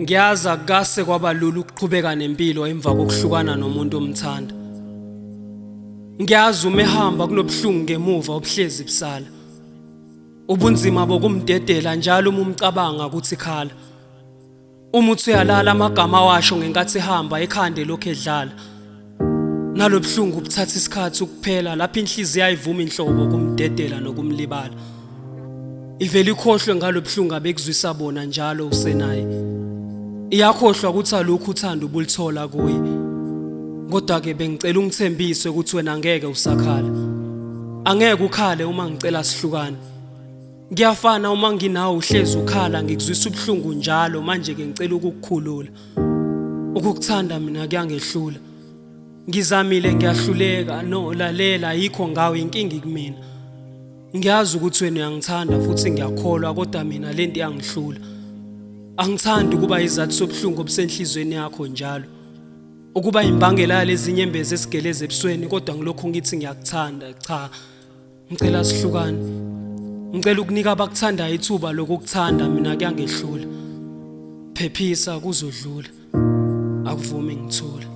Ngiyazi akase kwabalula ukuqhubeka nempilo emva kokuhlukana nomuntu omthanda. Ngiyazi uma ehamba kunobuhlungu ngemuva obuhlezi busala. Ubunzima bokumdedela njalo uma umcabanga ukuthi khala. Uma uthi uyalala amagama washo ngenkathi ehamba ekhande lokho edlala. Nalobuhlungu buthatha isikhathi ukuphela lapho inhliziyo ayivuma inhlobo kumdedela nokumlibala. Ivela ikhohlwe ngalobuhlungu abekuzwisa bona njalo usenaye. Iyakhohlwa ukuthi alukho uthando ubulithola kuye. Kodwa ke bengicela ungithembise ukuthi wena ngeke usakhala. Angeke ukhale uma ngicela sihlukane. Ngiyafana uma nginawo uhlezi ukhala ngikuzwisa ubuhlungu njalo manje ke ngicela ukukukhulula. Ukukuthanda mina kuyangehlula. Ngizamile ngiyahluleka no lalela yikho ngawe inkingi kumina. Ngiyazi ukuthi wena uyangithanda futhi ngiyakholwa kodwa mina lento iyangihlula. Angithandi ukuba izathu sobuhlungu obusenhlizweni yakho njalo. Ukuba imbangela lezi nyembezi esigeleze ebusweni kodwa ngilokho ngithi ngiyakuthanda cha. Ngicela sihlukane. Ngicela ukunika abakuthandayo ithuba lokukuthanda mina kuyangehlula. Phephisa kuzodlula. Akuvumi ngithule.